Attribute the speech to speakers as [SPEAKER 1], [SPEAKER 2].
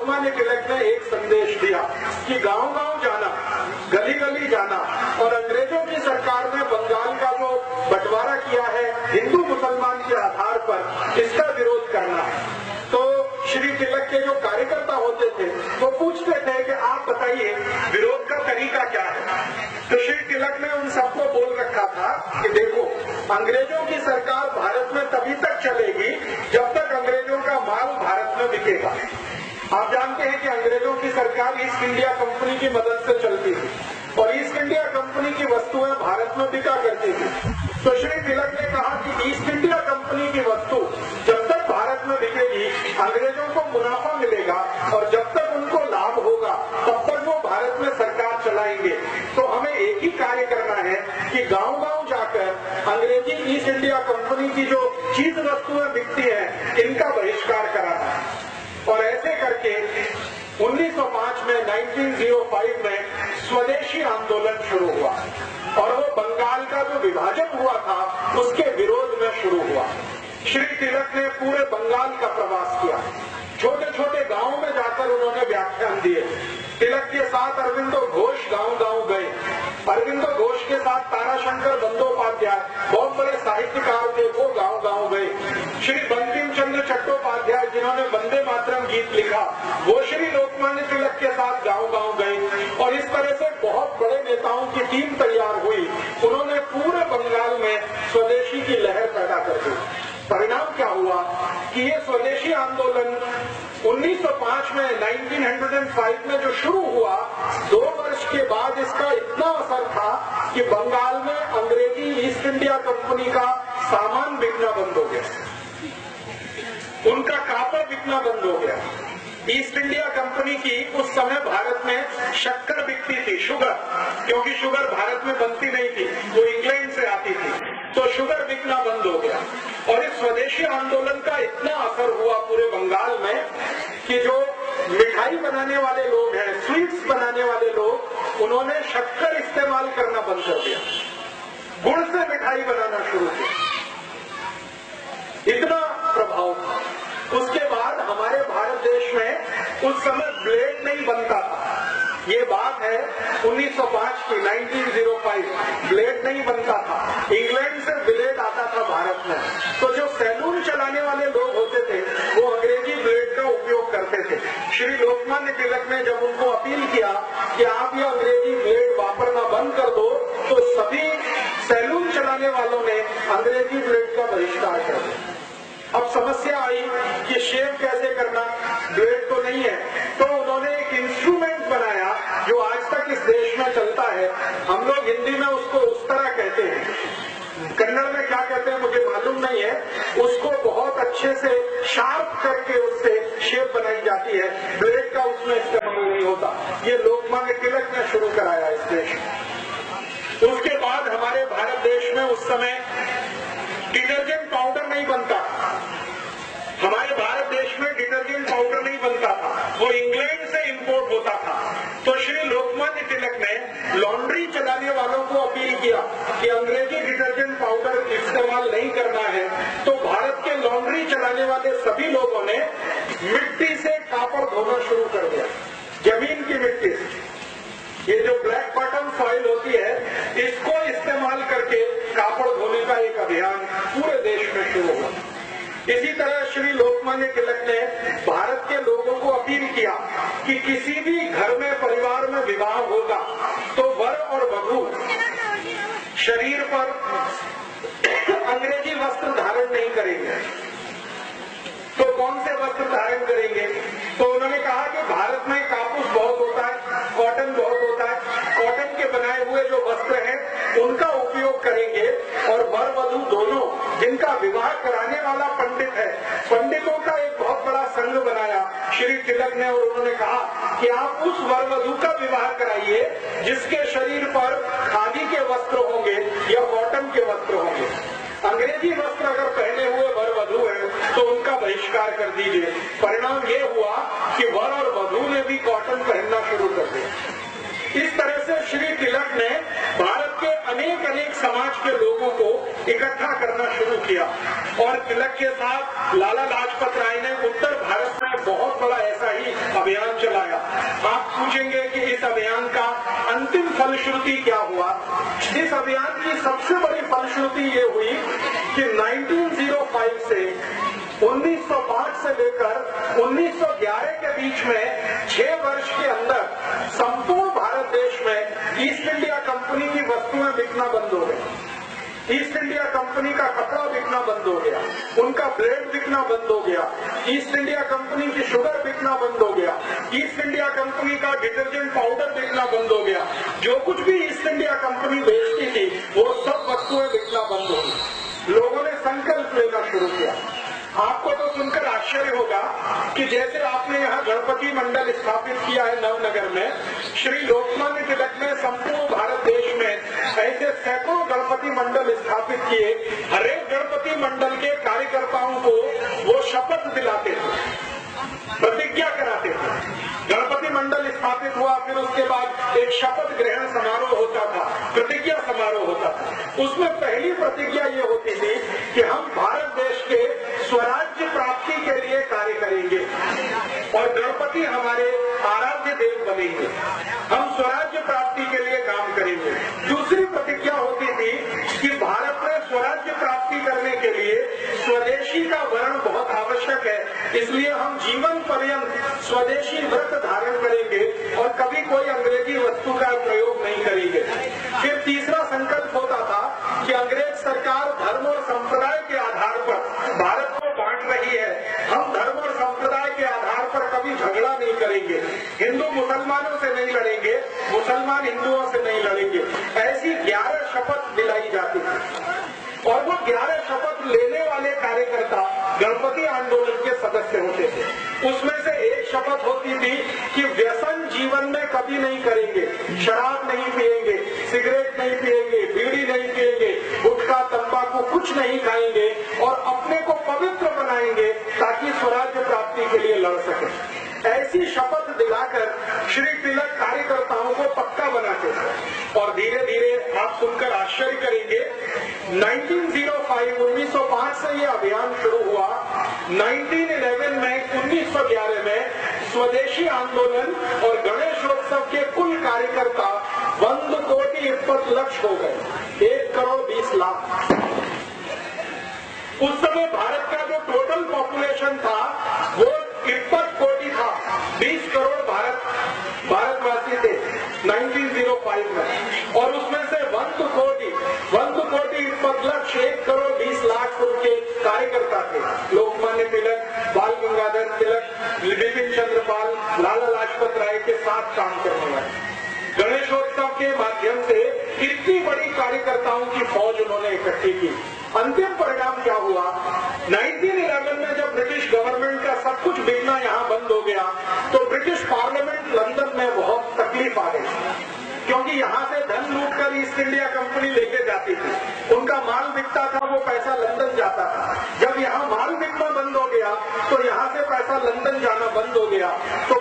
[SPEAKER 1] लोकमान्य तिलक ने एक संदेश दिया कि गांव-गांव जाना, गली-गली जाना और अंग्रेजों की सरकार ने बंगाल का जो बंटवारा किया है हिंदू मुसलमान के आधार पर, इसका विरोध करना है। तो श्री तिलक के जो कार्यकर्ता होते थे वो पूछते थे कि आप बताइए विरोध का तरीका क्या है। तो श्री तिलक ने उन सबको बोल रखा था कि देखो, अंग्रेजों की सरकार भारत में तभी तक चलेगी जब तक अंग्रेजों का माल भारत में बिकेगा। आप जानते हैं कि अंग्रेजों की सरकार ईस्ट इंडिया कंपनी की मदद से चलती थी और ईस्ट इंडिया कंपनी की वस्तुएं भारत में बिका करती थी। तो श्री तिलक ने कहा कि ईस्ट इंडिया कंपनी की वस्तु जब तक भारत में बिकेगी अंग्रेजों को मुनाफा मिलेगा और जब तक उनको लाभ होगा तब तक वो भारत में सरकार चलाएंगे। तो हमें एक ही कार्य करना है कि गांव-गांव जाकर अंग्रेजी ईस्ट इंडिया कंपनी की जो चीज वस्तुएं बिकती हैं इनका बहिष्कार कराना है। और ऐसे करके 1905 में 1905 में स्वदेशी आंदोलन शुरू हुआ और वो बंगाल का जो विभाजन हुआ था उसके विरोध में शुरू हुआ। श्री तिलक ने पूरे बंगाल का प्रवास किया, छोटे छोटे गांवों में जाकर उन्होंने व्याख्यान दिए। तिलक के साथ अरविंदो घोष गांव-गांव गए। अरविंदो घोष के साथ ताराशंकर बंदोपाध्याय, बहुत बड़े साहित्यकार थे, वो गांव-गांव गए। श्री बंकिम चंद्र चट्टोपाध्याय जिन्होंने वंदे मातरम गीत लिखा, वो श्री लोकमान्य तिलक के साथ गांव-गांव गए और इस तरह से बहुत बड़े नेताओं की टीम तैयार हुई। उन्होंने पूरे बंगाल में स्वदेशी की लहर पैदा कर दी। परिणाम क्या हुआ कि ये स्वदेशी आंदोलन 1905 में 1905 में जो शुरू हुआ, 2 वर्ष के बाद इसका इतना असर था कि बंगाल में अंग्रेजी ईस्ट इंडिया कंपनी का सामान बिकना बंद हो गया, उनका कापड़ बिकना बंद हो गया। ईस्ट इंडिया कंपनी की उस समय भारत में शक्कर बिकती थी, शुगर, क्योंकि शुगर भारत में बनती नहीं थी, वो इंग्लैंड से आती थी, तो शुगर बिकना बंद हो गया। और इस स्वदेशी आंदोलन का इतना असर हुआ पूरे बंगाल में कि जो मिठाई बनाने वाले लोग हैं, स्वीट्स बनाने वाले लोग, उन्होंने शक्कर इस्तेमाल करना बंद कर दिया, गुड़ से मिठाई बनाना शुरू किया। इतना प्रभाव था। उसके बाद हमारे भारत देश में उस समय ब्लेड नहीं बनता था। ये बात है 1905 की, 1905, ब्लेड नहीं बनता था, इंग्लैंड से ब्लेड आता था भारत में। तो जो सैलून चलाने वाले लोग होते थे वो अंग्रेजी ब्लेड का उपयोग करते थे। श्री लोकमान्य तिलक ने जब उनको अपील किया कि आप ये अंग्रेजी ब्लेड वापरना बंद कर दो, तो सभी सैलून चलाने वालों ने अंग्रेजी ब्लेड का बहिष्कार कर दिया। अब समस्या आई कि शेव कैसे करना, ब्लेड तो नहीं है, तो उन्होंने एक इंस्ट्रूमेंट बनाया जो आज तक इस देश में चलता है। हम लोग हिंदी में उसको उस तरह कहते हैं, कन्नड़ में क्या कहते हैं मुझे मालूम नहीं है। उसको बहुत अच्छे से शार्प करके उससे शेप बनाई जाती है, ब्लेड का उसमें इस्तेमाल नहीं होता। ये लोकमान्य तिलक ने शुरू कराया इस देश में। उसके बाद हमारे भारत देश में उस समय डिटर्जेंट पाउडर नहीं बनता, हमारे भारत देश में डिटर्जेंट पाउडर नहीं बनता था, वो इंग्लैंड से इंपोर्ट होता था। तो श्री लोकमान्य तिलक ने लॉन्ड्री चलाने वालों को अपील किया कि अंग्रेजी डिटर्जेंट पाउडर इस्तेमाल नहीं करना है। तो भारत के लॉन्ड्री चलाने वाले सभी लोगों ने मिट्टी से कापड़ धोना शुरू कर दिया, जमीन की मिट्टी से। ये जो ब्लैक बॉटम सॉइल होती है, इसको इस्तेमाल करके कापड़ धोने का एक अभियान पूरे देश में शुरू हुआ। इसी तरह श्री लोकमान्य तिलक ने भारत के लोगों को अपील किया कि किसी भी घर में, परिवार में विवाह होगा तो वर और वधू शरीर पर अंग्रेजी वस्त्र धारण नहीं करेंगे। तो कौन से वस्त्र धारण करेंगे? तो उन्होंने कहा कि भारत में कापूस बहुत होता है, कॉटन बहुत होता है, कॉटन के बनाए हुए जो वस्त्र हैं उनका उपयोग करेंगे। और वर वधू दोनों, जिनका विवाह कराने वाला पंडित है, पंडितों का एक बहुत बड़ा संघ बनाया श्री तिलक ने, और उन्होंने कहा कि आप उस वर वधू का विवाह कराइए जिसके शरीर पर खादी के वस्त्र होंगे या कॉटन के वस्त्र होंगे। अंग्रेजी वस्त्र अगर पहने हुए वर वधू है तो उनका बहिष्कार कर दीजिए। परिणाम ये हुआ कि वर और वधू ने भी कॉटन पहनना शुरू कर दिया। इस तरह से श्री तिलक ने भारत के अनेक अनेक समाज के लोगों को इकट्ठा करना शुरू किया। और तिलक के साथ लाला लाजपत राय ने उत्तर भारत में बहुत बड़ा ऐसा ही अभियान चलाया। आप पूछेंगे कि इस अभियान का अंतिम फलश्रुति क्या हुआ? इस अभियान की सबसे बड़ी फलश्रुति ये हुई कि 1905 से 1905 से लेकर 1911 के बीच में 6 वर्ष के अंदर संपूर्ण भारत देश में ईस्ट इंडिया कंपनी की वस्तुएं बिकना बंद हो गई। ईस्ट इंडिया कंपनी का कपड़ा बिकना बंद हो गया, उनका ब्रेड बिकना बंद हो गया, ईस्ट इंडिया कंपनी की शुगर बिकना बंद हो गया, ईस्ट इंडिया कंपनी का डिटर्जेंट पाउडर बिकना बंद हो गया। जो कुछ भी ईस्ट इंडिया कंपनी बेचती थी वो सब वस्तुएं बिकना बंद हो गई। लोगों ने संकल्प लेना शुरू किया। आपको तो सुनकर आश्चर्य होगा कि जैसे आपने यहाँ गणपति मंडल स्थापित किया है नवनगर में, श्री लोकमान्य तिलक ने संपूर्ण भारत देश में ऐसे सैकड़ों गणपति मंडल स्थापित किए। हर एक गणपति मंडल के कार्यकर्ताओं को वो शपथ दिलाते थे, प्रतिज्ञा कराते थे। गणपति मंडल स्थापित हुआ, फिर उसके बाद एक शपथ ग्रहण समारोह होता था, प्रतिज्ञा समारोह होता था। उसमें पहली प्रतिज्ञा ये होती थी कि हम भारत देश के स्वराज्य प्राप्ति के लिए कार्य करेंगे और गणपति हमारे आराध्य देव बनेंगे। हम स्वराज्य प्राप्ति के लिए काम करेंगे। दूसरी प्रतिज्ञा होती थी कि भारत में स्वराज्य प्राप्ति करने के लिए स्वदेशी का वर्ण बहुत आवश्यक है, इसलिए हम जीवन पर्यंत स्वदेशी व्रत धारण करेंगे और कभी कोई अंग्रेजी वस्तु का प्रयोग नहीं करेंगे। फिर तीसरा संकल्प होता था कि अंग्रेज सरकार धर्म और संप्रदाय के आधार पर भारत को बांट रही है, हम धर्म और संप्रदाय के आधार पर कभी झगड़ा नहीं करेंगे, हिंदू मुसलमानों से नहीं लड़ेंगे, मुसलमान हिंदुओं से नहीं लड़ेंगे। ऐसी 11 शपथ दिलाई जाती थी और वो 11 शपथ लेने वाले कार्यकर्ता गणपति आंदोलन के सदस्य होते थे। उसमें से एक शपथ होती थी कि व्यसन जीवन में कभी नहीं करेंगे, शराब नहीं पिएंगे, सिगरेट नहीं पिएंगे, बीड़ी नहीं पिएंगे, गुटखा तंबाकू कुछ नहीं खाएंगे और अपने को पवित्र बनाएंगे ताकि स्वराज्य प्राप्ति के लिए लड़ सके। ऐसी शपथ दिलाकर श्री तिलक कार्यकर्ताओं को पक्का बनाते थे और धीरे धीरे आप सुनकर आश्चर्य करेंगे 1905 से ये अभियान शुरू हुआ। 1911 में 1911 में स्वदेशी आंदोलन और गणेशोत्सव के कुल कार्यकर्ता 1,20,20 हो गए, 1,20,00,000। उस समय भारत का जो टोटल पॉपुलेशन था वो 21 कोटि था, 20 करोड़ भारतवासी थे 1905 में और उसमें से 1,20,20,00,000 उनके कार्यकर्ता थे। लोकमान्य तिलक, बाल गंगाधर तिलक, बिपिन चंद्र पाल, लाला लाजपत राय के साथ काम करने वाले। गणेशोत्सव के माध्यम से इतनी बड़ी कार्यकर्ताओं की फौज उन्होंने इकट्ठी की। अंतिम परिणाम क्या हुआ? 1911 में जब ब्रिटिश गवर्नमेंट का सब कुछ बिकना यहाँ बंद हो गया तो ब्रिटिश पार्लियामेंट लंदन में बहुत तकलीफ आ गई, क्योंकि यहाँ से धन लूट कर ईस्ट इंडिया कंपनी लेके जाती थी। उनका माल बिकता था, वो पैसा लंदन जाता था। जब यहाँ माल बिकना बंद हो गया तो यहाँ से पैसा लंदन जाना बंद हो गया। तो